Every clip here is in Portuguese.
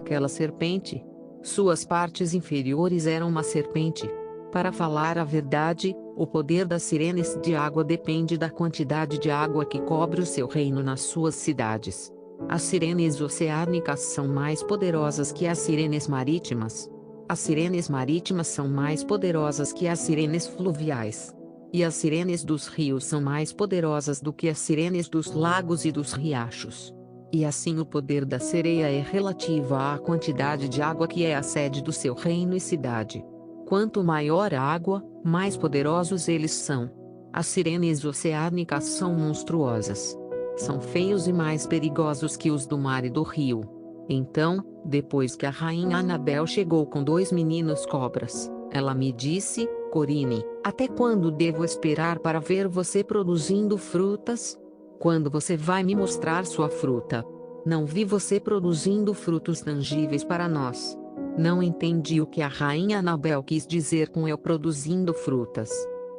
aquela serpente. Suas partes inferiores eram uma serpente. Para falar a verdade, o poder das sirenes de água depende da quantidade de água que cobre o seu reino nas suas cidades. As sirenes oceânicas são mais poderosas que as sirenes marítimas. As sirenes marítimas são mais poderosas que as sirenes fluviais. E as sirenes dos rios são mais poderosas do que as sirenes dos lagos e dos riachos. E assim o poder da sereia é relativo à quantidade de água que é a sede do seu reino e cidade. Quanto maior a água, mais poderosos eles são. As sirenes oceânicas são monstruosas. São feios e mais perigosos que os do mar e do rio. Então, depois que a rainha Anabel chegou com 2 meninos cobras, ela me disse: Corine, até quando devo esperar para ver você produzindo frutas? Quando você vai me mostrar sua fruta? Não vi você produzindo frutos tangíveis para nós. Não entendi o que a rainha Anabel quis dizer com eu produzindo frutas.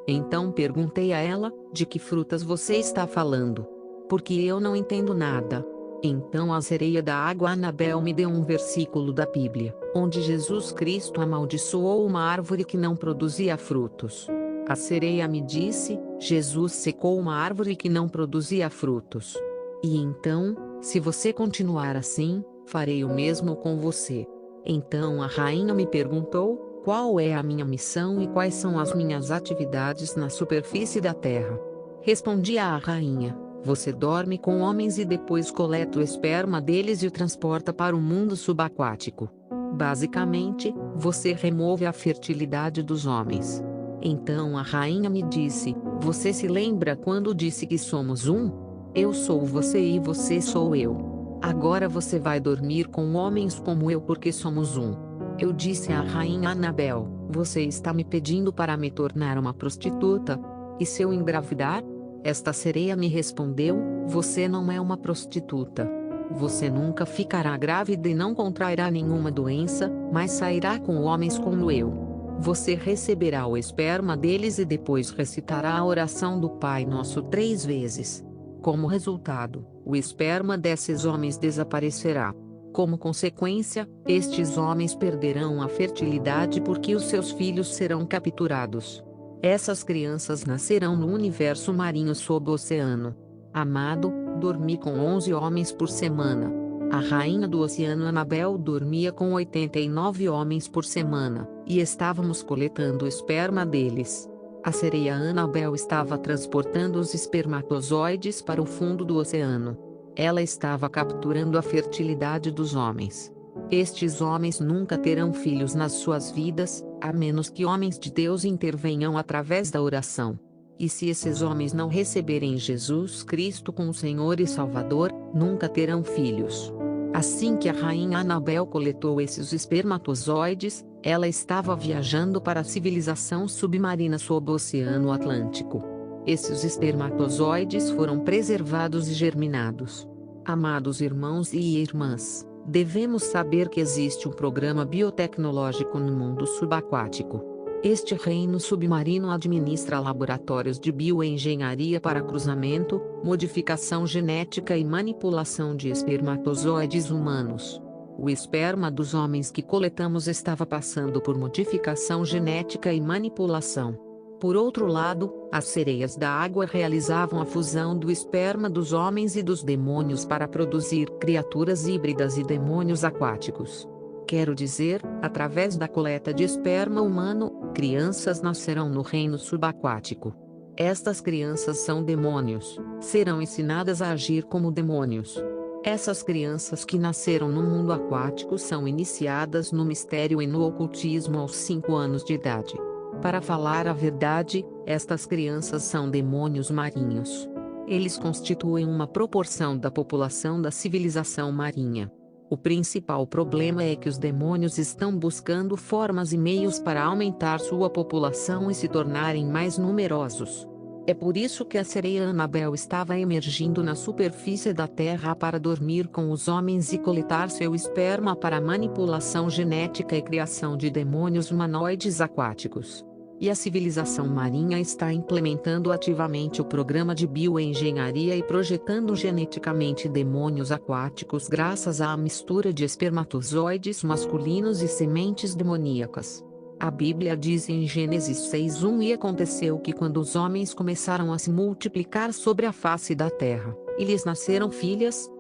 Então perguntei a ela: de que frutas você está falando? Porque eu não entendo nada. Então a sereia da água Anabel me deu um versículo da Bíblia, onde Jesus Cristo amaldiçoou uma árvore que não produzia frutos. A sereia me disse: Jesus secou uma árvore que não produzia frutos. E então, se você continuar assim, farei o mesmo com você. Então a rainha me perguntou: qual é a minha missão e quais são as minhas atividades na superfície da terra? Respondi à rainha: você dorme com homens e depois coleta o esperma deles e o transporta para o mundo subaquático. Basicamente, você remove a fertilidade dos homens. Então a rainha me disse: você se lembra quando disse que somos um? Eu sou você e você sou eu. Agora você vai dormir com homens como eu porque somos um. Eu disse à rainha Anabel: você está me pedindo para me tornar uma prostituta? E se eu engravidar? Esta sereia me respondeu: você não é uma prostituta. Você nunca ficará grávida e não contrairá nenhuma doença, mas sairá com homens como eu. Você receberá o esperma deles e depois recitará a oração do Pai Nosso 3 vezes. Como resultado, o esperma desses homens desaparecerá. Como consequência, estes homens perderão a fertilidade porque os seus filhos serão capturados. Essas crianças nascerão no universo marinho sob o oceano. Amado, dormi com 11 homens por semana. A rainha do oceano Anabel dormia com 89 homens por semana, e estávamos coletando o esperma deles. A sereia Anabel estava transportando os espermatozoides para o fundo do oceano. Ela estava capturando a fertilidade dos homens. Estes homens nunca terão filhos nas suas vidas, a menos que homens de Deus intervenham através da oração. E se esses homens não receberem Jesus Cristo como Senhor e Salvador, nunca terão filhos. Assim que a rainha Anabel coletou esses espermatozoides, ela estava viajando para a civilização submarina sob o Oceano Atlântico. Esses espermatozoides foram preservados e germinados. Amados irmãos e irmãs, devemos saber que existe um programa biotecnológico no mundo subaquático. Este reino submarino administra laboratórios de bioengenharia para cruzamento, modificação genética e manipulação de espermatozoides humanos. O esperma dos homens que coletamos estava passando por modificação genética e manipulação. Por outro lado, as sereias da água realizavam a fusão do esperma dos homens e dos demônios para produzir criaturas híbridas e demônios aquáticos. Quero dizer, através da coleta de esperma humano, crianças nascerão no reino subaquático. Estas crianças são demônios, serão ensinadas a agir como demônios. Essas crianças que nasceram no mundo aquático são iniciadas no mistério e no ocultismo aos 5 anos de idade. Para falar a verdade, estas crianças são demônios marinhos. Eles constituem uma proporção da população da civilização marinha. O principal problema é que os demônios estão buscando formas e meios para aumentar sua população e se tornarem mais numerosos. É por isso que a sereia Anabel estava emergindo na superfície da Terra para dormir com os homens e coletar seu esperma para manipulação genética e criação de demônios humanoides aquáticos. E a civilização marinha está implementando ativamente o programa de bioengenharia e projetando geneticamente demônios aquáticos graças à mistura de espermatozoides masculinos e sementes demoníacas. A Bíblia diz em Gênesis 6:1: E aconteceu que quando os homens começaram a se multiplicar sobre a face da terra, e lhes nasceram filhas,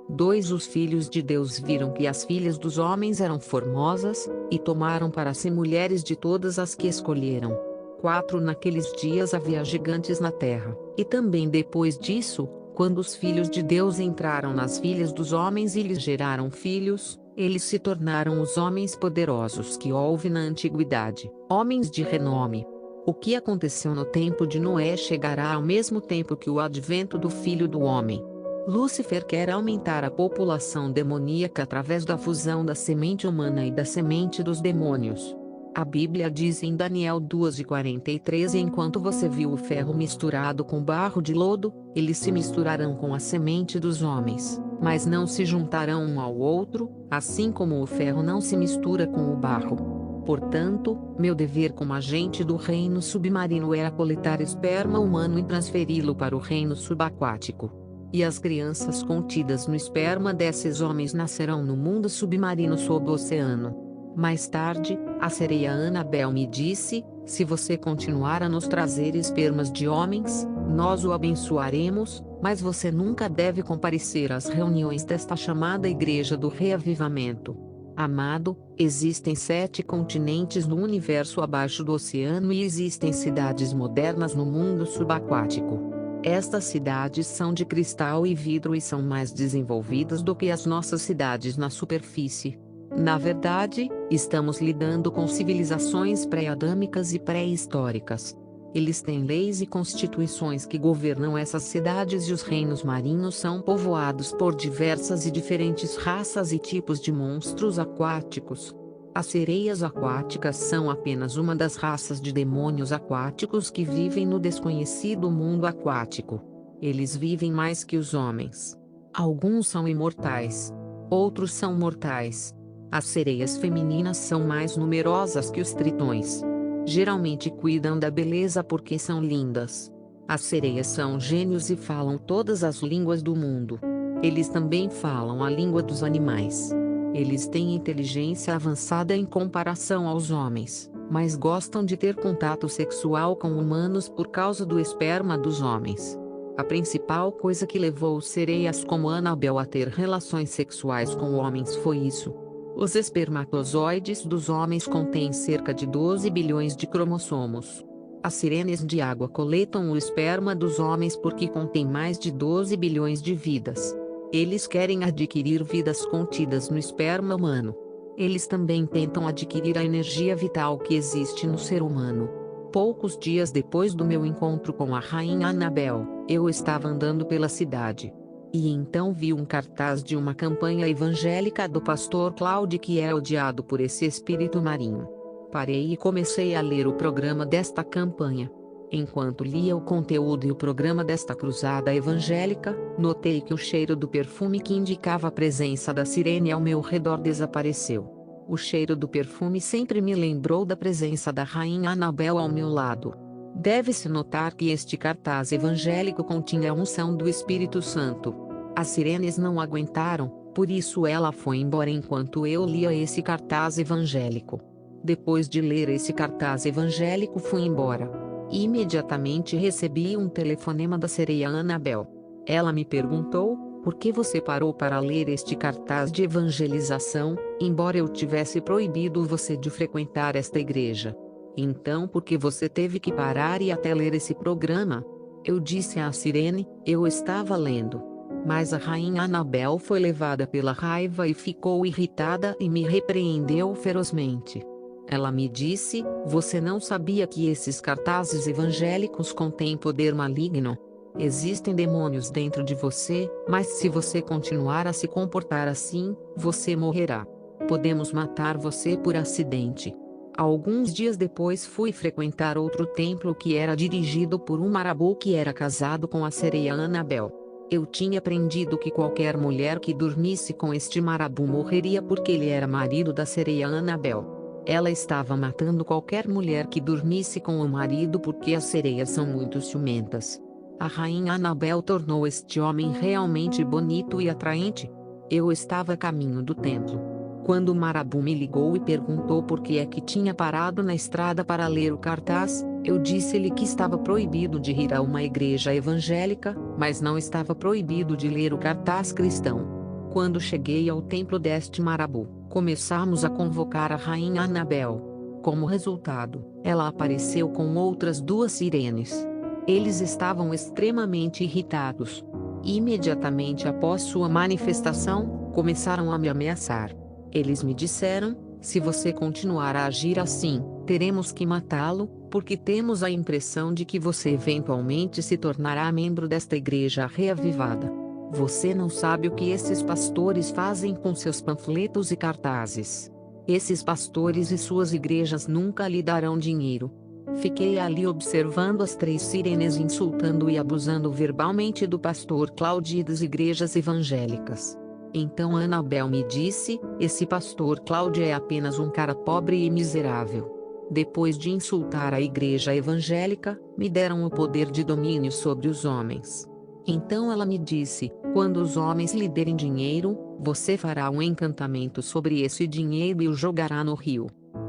os filhos de Deus viram que as filhas dos homens eram formosas, e tomaram para si mulheres de todas as que escolheram. 4 Naqueles dias havia gigantes na terra, e também depois disso, quando os filhos de Deus entraram nas filhas dos homens e lhes geraram filhos, eles se tornaram os homens poderosos que houve na antiguidade, homens de renome. O que aconteceu no tempo de Noé chegará ao mesmo tempo que o advento do Filho do Homem. Lúcifer quer aumentar a população demoníaca através da fusão da semente humana e da semente dos demônios. A Bíblia diz em Daniel 2:43: Enquanto você viu o ferro misturado com barro de lodo, eles se misturarão com a semente dos homens, mas não se juntarão um ao outro, assim como o ferro não se mistura com o barro. Portanto, meu dever como agente do reino submarino era coletar esperma humano e transferi-lo para o reino subaquático. E as crianças contidas no esperma desses homens nascerão no mundo submarino sob o oceano. Mais tarde, a sereia Annabel me disse: se você continuar a nos trazer espermas de homens, nós o abençoaremos, mas você nunca deve comparecer às reuniões desta chamada Igreja do Reavivamento. Amado, existem 7 continentes no universo abaixo do oceano e existem cidades modernas no mundo subaquático. Estas cidades são de cristal e vidro e são mais desenvolvidas do que as nossas cidades na superfície. Na verdade, estamos lidando com civilizações pré-adâmicas e pré-históricas. Eles têm leis e constituições que governam essas cidades e os reinos marinhos são povoados por diversas e diferentes raças e tipos de monstros aquáticos. As sereias aquáticas são apenas uma das raças de demônios aquáticos que vivem no desconhecido mundo aquático. Eles vivem mais que os homens. Alguns são imortais. Outros são mortais. As sereias femininas são mais numerosas que os tritões. Geralmente cuidam da beleza porque são lindas. As sereias são gênios e falam todas as línguas do mundo. Eles também falam a língua dos animais. Eles têm inteligência avançada em comparação aos homens, mas gostam de ter contato sexual com humanos por causa do esperma dos homens. A principal coisa que levou sereias como Annabel a ter relações sexuais com homens foi isso. Os espermatozoides dos homens contêm cerca de 12 bilhões de cromossomos. As sirenes de água coletam o esperma dos homens porque contém mais de 12 bilhões de vidas. Eles querem adquirir vidas contidas no esperma humano. Eles também tentam adquirir a energia vital que existe no ser humano. Poucos dias depois do meu encontro com a rainha Annabel, eu estava andando pela cidade. E então vi um cartaz de uma campanha evangélica do pastor Claude que é odiado por esse espírito marinho. Parei e comecei a ler o programa desta campanha. Enquanto lia o conteúdo e o programa desta cruzada evangélica, notei que o cheiro do perfume que indicava a presença da sirene ao meu redor desapareceu. O cheiro do perfume sempre me lembrou da presença da rainha Annabel ao meu lado. Deve-se notar que este cartaz evangélico continha a unção do Espírito Santo. As sirenes não aguentaram, por isso ela foi embora enquanto eu lia esse cartaz evangélico. Depois de ler esse cartaz evangélico fui embora. Imediatamente recebi um telefonema da sereia Annabel. Ela me perguntou: por que você parou para ler este cartaz de evangelização, embora eu tivesse proibido você de frequentar esta igreja? Então por que você teve que parar e até ler esse programa? Eu disse à sirene: eu estava lendo. Mas a rainha Annabel foi levada pela raiva e ficou irritada e me repreendeu ferozmente. Ela me disse: você não sabia que esses cartazes evangélicos contêm poder maligno? Existem demônios dentro de você, mas se você continuar a se comportar assim, você morrerá. Podemos matar você por acidente. Alguns dias depois fui frequentar outro templo que era dirigido por um marabô que era casado com a sereia Annabel. Eu tinha aprendido que qualquer mulher que dormisse com este marabô morreria porque ele era marido da sereia Annabel. Ela estava matando qualquer mulher que dormisse com o marido porque as sereias são muito ciumentas. A rainha Anabel tornou este homem realmente bonito e atraente. Eu estava a caminho do templo, quando o Marabu me ligou e perguntou por que é que tinha parado na estrada para ler o cartaz. Eu disse-lhe que estava proibido de ir a uma igreja evangélica, mas não estava proibido de ler o cartaz cristão. Quando cheguei ao templo deste Marabu, começamos a convocar a rainha Anabel. Como resultado, ela apareceu com outras 2 sirenes. Eles estavam extremamente irritados. Imediatamente após sua manifestação, começaram a me ameaçar. Eles me disseram: se você continuar a agir assim, teremos que matá-lo, porque temos a impressão de que você eventualmente se tornará membro desta igreja reavivada. Você não sabe o que esses pastores fazem com seus panfletos e cartazes. Esses pastores e suas igrejas nunca lhe darão dinheiro. Fiquei ali observando as 3 sirenes insultando e abusando verbalmente do pastor Claudio e das igrejas evangélicas. Então Anabel me disse: esse pastor Claudio é apenas um cara pobre e miserável. Depois de insultar a igreja evangélica, me deram o poder de domínio sobre os homens. Então ela me disse: quando os homens lhe derem dinheiro, você fará um encantamento sobre esse dinheiro e o jogará no rio.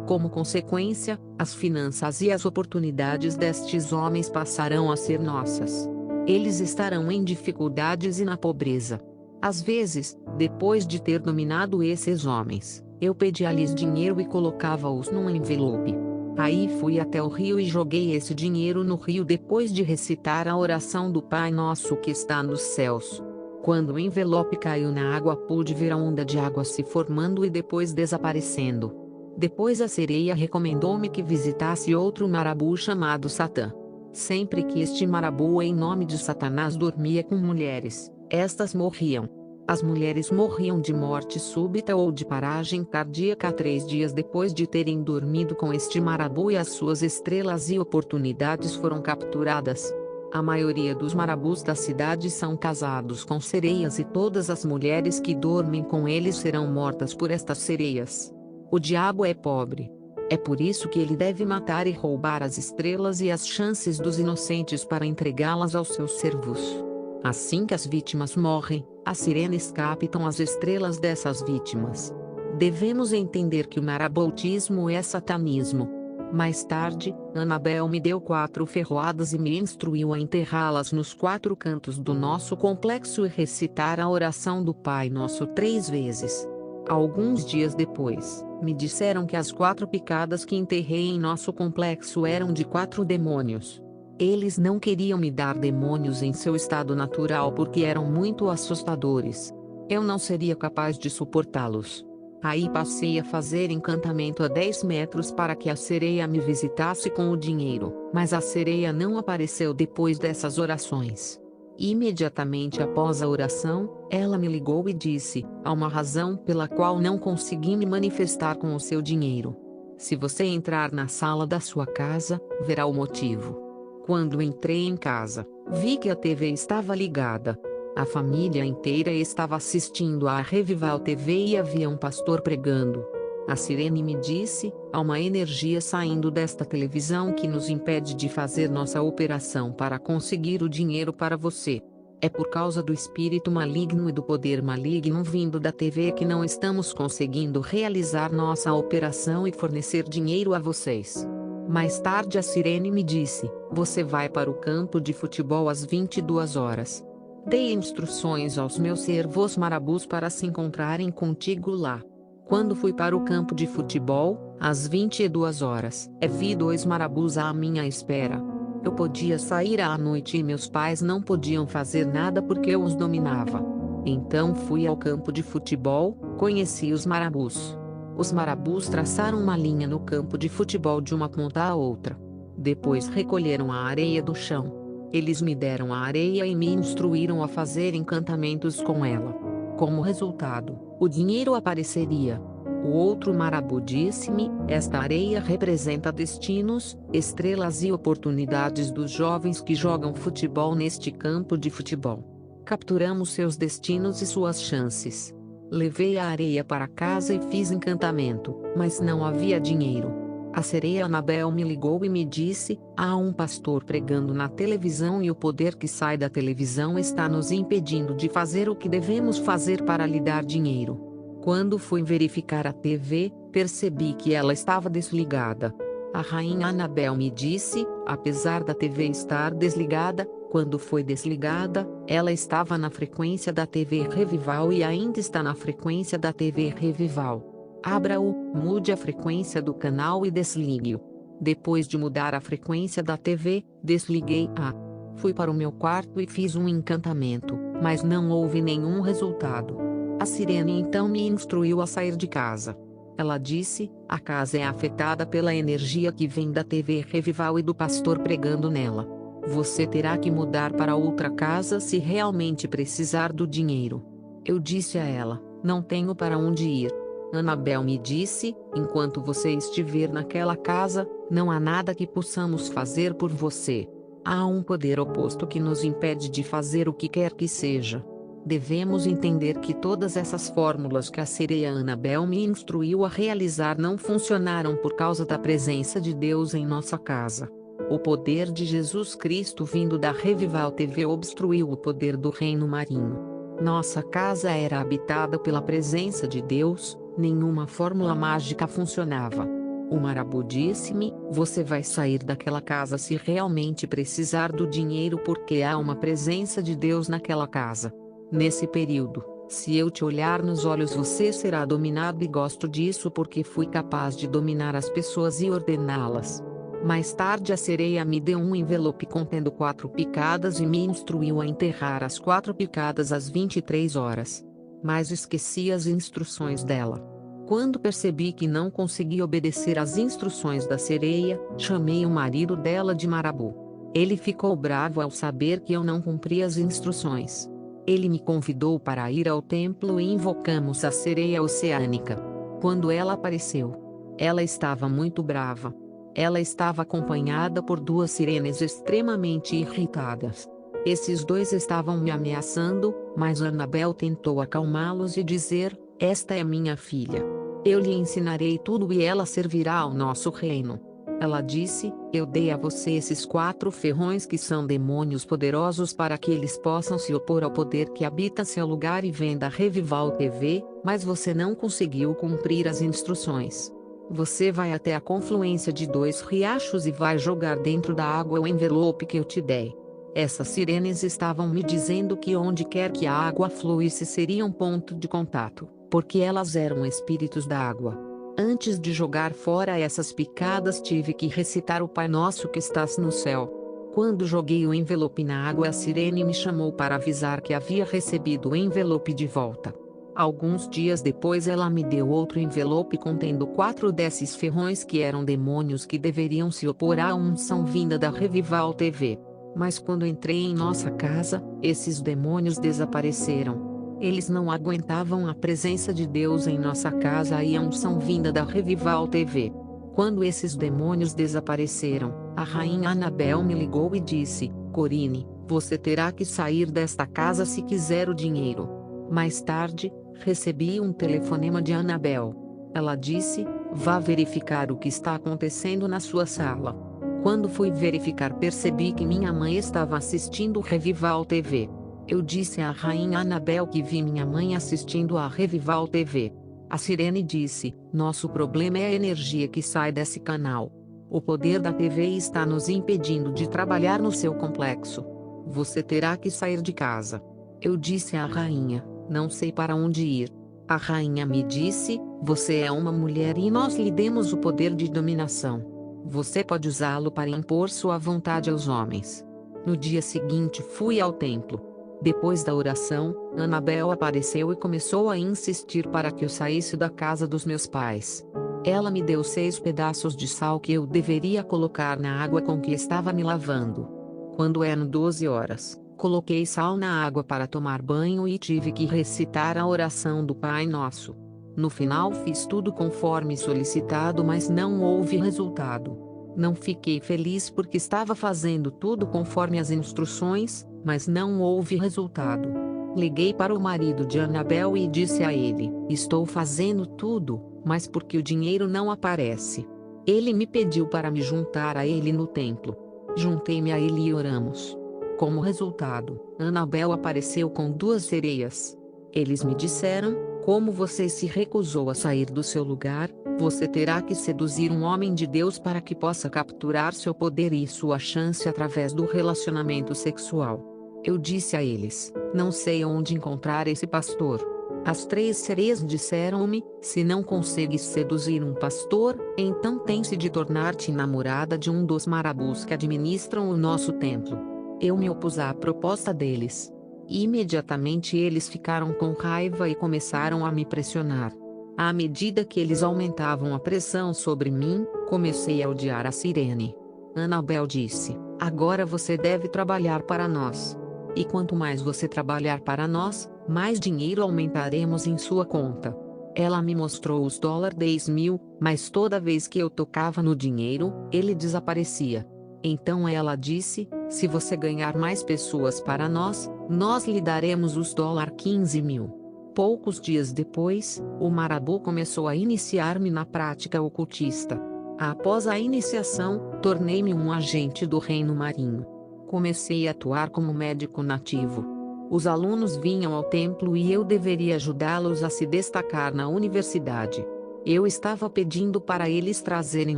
Como consequência, as finanças e as oportunidades destes homens passarão a ser nossas. Eles estarão em dificuldades e na pobreza. Às vezes, depois de ter dominado esses homens, eu pedia-lhes dinheiro e colocava-os num envelope. Aí fui até o rio e joguei esse dinheiro no rio depois de recitar a oração do Pai Nosso que está nos céus. Quando o envelope caiu na água, pude ver a onda de água se formando e depois desaparecendo. Depois a sereia recomendou-me que visitasse outro Marabu chamado Satã. Sempre que este Marabu em nome de Satanás dormia com mulheres, estas morriam. As mulheres morriam de morte súbita ou de paragem cardíaca 3 dias depois de terem dormido com este Marabu e as suas estrelas e oportunidades foram capturadas. A maioria dos Marabus da cidade são casados com sereias e todas as mulheres que dormem com eles serão mortas por estas sereias. O diabo é pobre. É por isso que ele deve matar e roubar as estrelas e as chances dos inocentes para entregá-las aos seus servos. Assim que as vítimas morrem, as sirenes captam as estrelas dessas vítimas. Devemos entender que o maraboutismo é satanismo. Mais tarde, Anabel me deu 4 ferroadas e me instruiu a enterrá-las nos 4 cantos do nosso complexo e recitar a oração do Pai Nosso 3 vezes. Alguns dias depois, me disseram que as 4 picadas que enterrei em nosso complexo eram de 4 demônios. Eles não queriam me dar demônios em seu estado natural porque eram muito assustadores. Eu não seria capaz de suportá-los. Aí passei a fazer encantamento a 10 metros para que a sereia me visitasse com o dinheiro, mas a sereia não apareceu depois dessas orações. Imediatamente após a oração, ela me ligou e disse: há uma razão pela qual não consegui me manifestar com o seu dinheiro. Se você entrar na sala da sua casa, verá o motivo. Quando entrei em casa, vi que a TV estava ligada. A família inteira estava assistindo à Revival TV e havia um pastor pregando. A sirene me disse: há uma energia saindo desta televisão que nos impede de fazer nossa operação para conseguir o dinheiro para você. É por causa do espírito maligno e do poder maligno vindo da TV que não estamos conseguindo realizar nossa operação e fornecer dinheiro a vocês. Mais tarde a sirene me disse: você vai para o campo de futebol às 22 horas. Dei instruções aos meus servos marabus para se encontrarem contigo lá. Quando fui para o campo de futebol, às 22 horas, vi 2 marabus à minha espera. Eu podia sair à noite e meus pais não podiam fazer nada porque eu os dominava. Então fui ao campo de futebol, conheci os marabus. Os marabus traçaram uma linha no campo de futebol de uma ponta à outra. Depois recolheram a areia do chão. Eles me deram a areia e me instruíram a fazer encantamentos com ela. Como resultado, o dinheiro apareceria. O outro marabu disse-me: esta areia representa destinos, estrelas e oportunidades dos jovens que jogam futebol neste campo de futebol. Capturamos seus destinos e suas chances. Levei a areia para casa e fiz encantamento, mas não havia dinheiro. A sereia Anabel me ligou e me disse: há um pastor pregando na televisão e o poder que sai da televisão está nos impedindo de fazer o que devemos fazer para lhe dar dinheiro. Quando fui verificar a TV, percebi que ela estava desligada. A rainha Anabel me disse: apesar da TV estar desligada, quando foi desligada, ela estava na frequência da TV Revival e ainda está na frequência da TV Revival. Abra-o, mude a frequência do canal e desligue-o. Depois de mudar a frequência da TV, desliguei-a. Fui para o meu quarto e fiz um encantamento, mas não houve nenhum resultado. A sirene então me instruiu a sair de casa. Ela disse: a casa é afetada pela energia que vem da TV Revival e do pastor pregando nela. Você terá que mudar para outra casa se realmente precisar do dinheiro. Eu disse a ela: não tenho para onde ir. Anabel me disse: enquanto você estiver naquela casa, não há nada que possamos fazer por você. Há um poder oposto que nos impede de fazer o que quer que seja. Devemos entender que todas essas fórmulas que a sereia Anabel me instruiu a realizar não funcionaram por causa da presença de Deus em nossa casa. O poder de Jesus Cristo vindo da Revival TV obstruiu o poder do reino marinho. Nossa casa era habitada pela presença de Deus, nenhuma fórmula mágica funcionava. O Marabu disse-me: você vai sair daquela casa se realmente precisar do dinheiro porque há uma presença de Deus naquela casa. Nesse período, se eu te olhar nos olhos você será dominado e gosto disso porque fui capaz de dominar as pessoas e ordená-las. Mais tarde a sereia me deu um envelope contendo 4 picadas e me instruiu a enterrar as 4 picadas às 23 horas. Mas esqueci as instruções dela. Quando percebi que não conseguia obedecer às instruções da sereia, chamei o marido dela de Marabu. Ele ficou bravo ao saber que eu não cumpri as instruções. Ele me convidou para ir ao templo e invocamos a sereia oceânica. Quando ela apareceu, ela estava muito brava. Ela estava acompanhada por 2 sirenes extremamente irritadas. Esses 2 estavam me ameaçando, mas Anabel tentou acalmá-los e dizer: esta é minha filha. Eu lhe ensinarei tudo e ela servirá ao nosso reino. Ela disse: eu dei a você esses 4 ferrões que são demônios poderosos para que eles possam se opor ao poder que habita seu lugar e vem da Revival TV, mas você não conseguiu cumprir as instruções. Você vai até a confluência de 2 riachos e vai jogar dentro da água o envelope que eu te dei. Essas sirenes estavam me dizendo que onde quer que a água fluísse seria um ponto de contato, porque elas eram espíritos da água. Antes de jogar fora essas picadas tive que recitar o Pai Nosso que estás no céu. Quando joguei o envelope na água a sirene me chamou para avisar que havia recebido o envelope de volta. Alguns dias depois ela me deu outro envelope contendo 4 desses ferrões que eram demônios que deveriam se opor à unção vinda da Revival TV. Mas quando entrei em nossa casa, esses demônios desapareceram. Eles não aguentavam a presença de Deus em nossa casa e a unção vinda da Revival TV. Quando esses demônios desapareceram, a rainha Anabel me ligou e disse: Corine, você terá que sair desta casa se quiser o dinheiro. Mais tarde, recebi um telefonema de Anabel. Ela disse: vá verificar o que está acontecendo na sua sala. Quando fui verificar percebi que minha mãe estava assistindo Revival TV. Eu disse à rainha Anabel que vi minha mãe assistindo a Revival TV. A sirene disse: nosso problema é a energia que sai desse canal. O poder da TV está nos impedindo de trabalhar no seu complexo. Você terá que sair de casa. Eu disse à rainha: não sei para onde ir. A rainha me disse: você é uma mulher e nós lhe demos o poder de dominação. Você pode usá-lo para impor sua vontade aos homens. No dia seguinte fui ao templo. Depois da oração, Anabel apareceu e começou a insistir para que eu saísse da casa dos meus pais. Ela me deu 6 pedaços de sal que eu deveria colocar na água com que estava me lavando. Quando eram 12 horas, coloquei sal na água para tomar banho e tive que recitar a oração do Pai Nosso. No final fiz tudo conforme solicitado, mas não houve resultado. Não fiquei feliz porque estava fazendo tudo conforme as instruções, mas não houve resultado. Liguei para o marido de Anabel e disse a ele: estou fazendo tudo, mas porque o dinheiro não aparece. Ele me pediu para me juntar a ele no templo. Juntei-me a ele e oramos. Como resultado, Anabel apareceu com 2 sereias. Eles me disseram: como você se recusou a sair do seu lugar, você terá que seduzir um homem de Deus para que possa capturar seu poder e sua chance através do relacionamento sexual. Eu disse a eles: não sei onde encontrar esse pastor. As 3 sereias disseram-me: se não consegues seduzir um pastor, então tens de tornar-te namorada de um dos marabus que administram o nosso templo. Eu me opus à proposta deles. Imediatamente eles ficaram com raiva e começaram a me pressionar. À medida que eles aumentavam a pressão sobre mim, comecei a odiar a Cirene. Anabel disse: agora você deve trabalhar para nós. E quanto mais você trabalhar para nós, mais dinheiro aumentaremos em sua conta. Ela me mostrou os $10.000, mas toda vez que eu tocava no dinheiro, ele desaparecia. Então ela disse: se você ganhar mais pessoas para nós, nós lhe daremos os $15.000. Poucos dias depois, o marabu começou a iniciar-me na prática ocultista. Após a iniciação, tornei-me um agente do reino marinho. Comecei a atuar como médico nativo. Os alunos vinham ao templo e eu deveria ajudá-los a se destacar na universidade. Eu estava pedindo para eles trazerem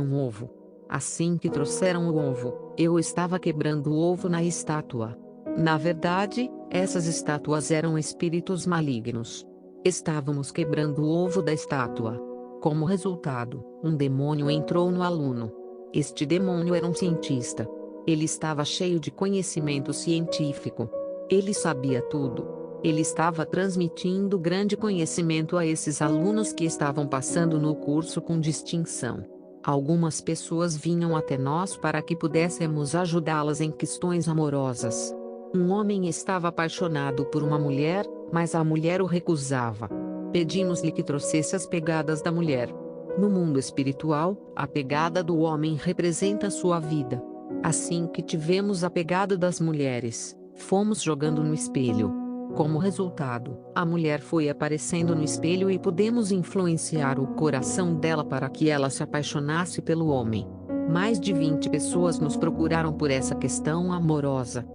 um ovo. Assim que trouxeram o ovo, eu estava quebrando o ovo na estátua. Na verdade, essas estátuas eram espíritos malignos. Estávamos quebrando o ovo da estátua. Como resultado, um demônio entrou no aluno. Este demônio era um cientista. Ele estava cheio de conhecimento científico. Ele sabia tudo. Ele estava transmitindo grande conhecimento a esses alunos que estavam passando no curso com distinção. Algumas pessoas vinham até nós para que pudéssemos ajudá-las em questões amorosas. Um homem estava apaixonado por uma mulher, mas a mulher o recusava. Pedimos-lhe que trouxesse as pegadas da mulher. No mundo espiritual, a pegada do homem representa sua vida. Assim que tivemos a pegada das mulheres, fomos jogando no espelho. Como resultado, a mulher foi aparecendo no espelho e pudemos influenciar o coração dela para que ela se apaixonasse pelo homem. Mais de 20 pessoas nos procuraram por essa questão amorosa.